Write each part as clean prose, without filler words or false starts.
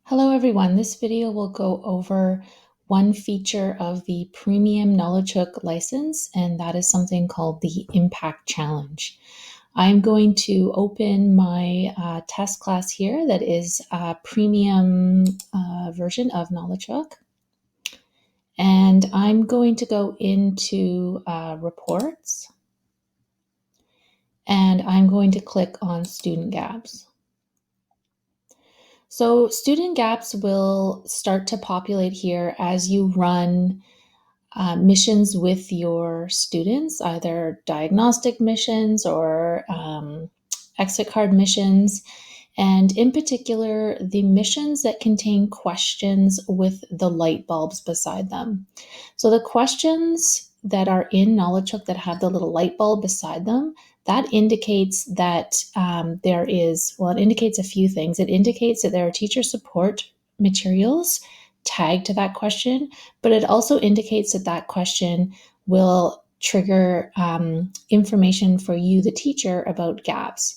Hello everyone, this video will go over one feature of the premium Knowledgehook license, and that is something called the Impact Challenge. I'm going to open my test class here that is a premium version of Knowledgehook. And I'm going to go into reports, and I'm going to click on student gaps. So student gaps will start to populate here as you run missions with your students, either diagnostic missions or exit card missions. And in particular, the missions that contain questions with the light bulbs beside them. So the questions that are in Knowledgehook that have the little light bulb beside them, that indicates that it indicates a few things. It indicates that there are teacher support materials tagged to that question, but it also indicates that that question will trigger information for you, the teacher, about gaps.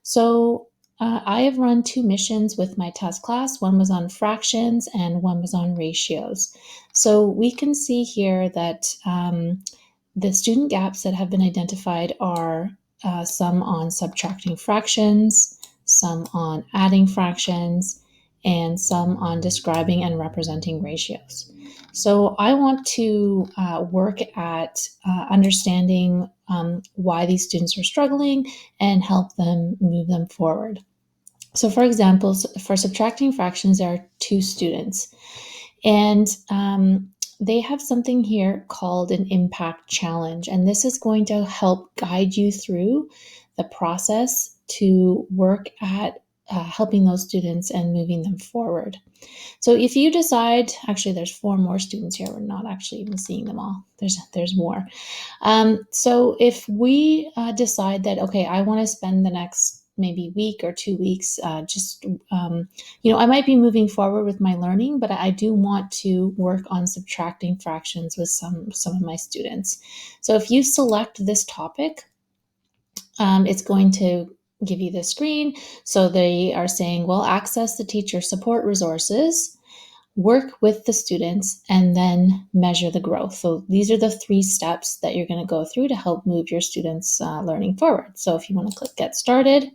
So I have run two missions with my test class. One was on fractions and one was on ratios. So we can see here that the student gaps that have been identified are some on subtracting fractions, some on adding fractions, and some on describing and representing ratios. So I want to work at understanding why these students are struggling and help them move them forward. So for example, for subtracting fractions, there are two students, and they have something here called an impact challenge. And this is going to help guide you through the process to work at helping those students and moving them forward. So if you decide, actually there's 4 more students here, we're not actually even seeing them all. There's more. So if we decide that, okay, I want to spend the next maybe week or 2 weeks, I might be moving forward with my learning, but I do want to work on subtracting fractions with some of my students. So if you select this topic, it's going to give you the screen. So they are saying, well, access the teacher support resources, work with the students, and then measure the growth. So these are the 3 steps that you're going to go through to help move your students' learning forward. So if you want to click Get Started,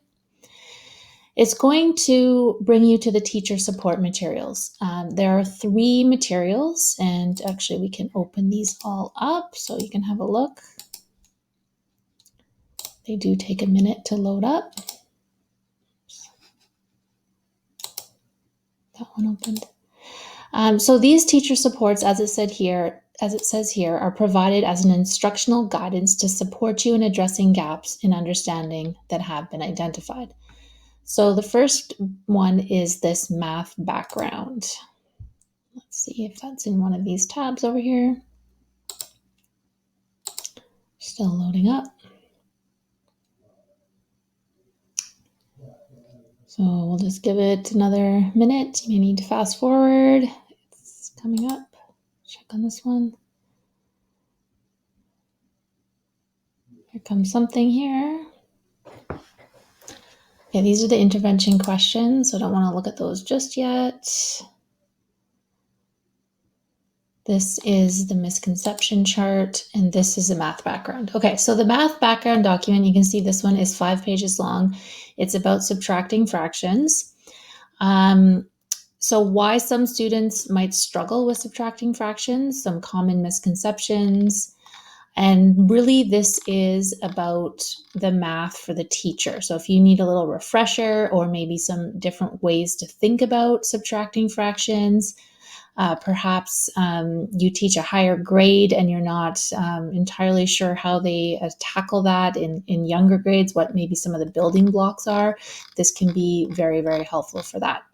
it's going to bring you to the teacher support materials. There are 3 materials, and actually we can open these all up so you can have a look. They do take a minute to load up. That one opened. So these teacher supports, as it says here, are provided as an instructional guidance to support you in addressing gaps in understanding that have been identified. So the first one is this math background. Let's see if that's in one of these tabs over here. Still loading up. So we'll just give it another minute. You may need to fast forward. It's coming up. Check on this one. Here comes something here. Okay, these are the intervention questions, so I don't want to look at those just yet. This is the misconception chart, and this is the math background. Okay, so the math background document, you can see this one is 5 pages long. It's about subtracting fractions. So why some students might struggle with subtracting fractions, some common misconceptions, and really this is about the math for the teacher. So if you need a little refresher or maybe some different ways to think about subtracting fractions, perhaps you teach a higher grade and you're not entirely sure how they tackle that in younger grades, what maybe some of the building blocks are. This can be very, very helpful for that.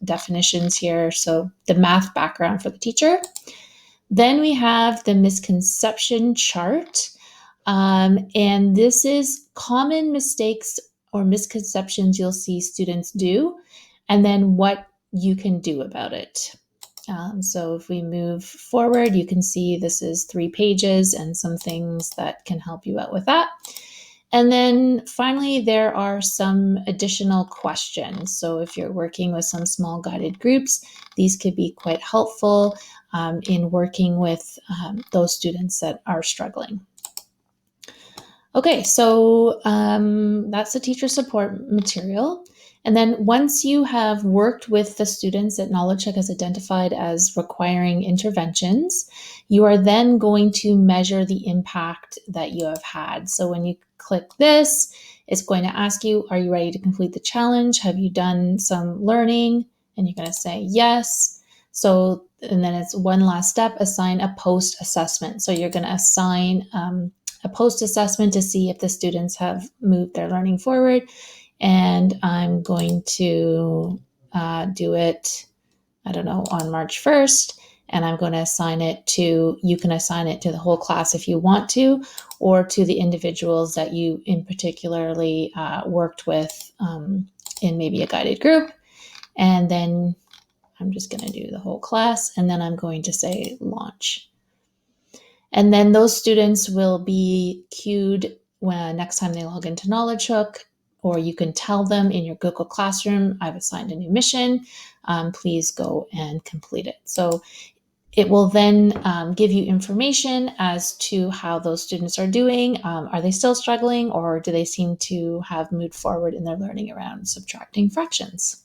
Definitions here. So the math background for the teacher. Then we have the misconception chart. And this is common mistakes or misconceptions you'll see students do, and then what you can do about it. So if we move forward, you can see this is 3 pages and some things that can help you out with that. And then finally, there are some additional questions. So if you're working with some small guided groups, these could be quite helpful in working with those students that are struggling. Okay, so that's the teacher support material. And then once you have worked with the students that Knowledgehook has identified as requiring interventions, you are then going to measure the impact that you have had. So when you click this, it's going to ask you, are you ready to complete the challenge? Have you done some learning? And you're going to say yes. So, and then it's one last step, assign a post assessment. So you're going to assign a post assessment to see if the students have moved their learning forward. And I'm going to do it, I don't know, on March 1st. And I'm going to assign it to, you can assign it to the whole class if you want to, or to the individuals that you in particularly worked with in maybe a guided group. And then I'm just going to do the whole class. And then I'm going to say launch. And then those students will be queued when next time they log into Knowledgehook, or you can tell them in your Google Classroom, I've assigned a new mission, please go and complete it. So it will then give you information as to how those students are doing. Are they still struggling, or do they seem to have moved forward in their learning around subtracting fractions?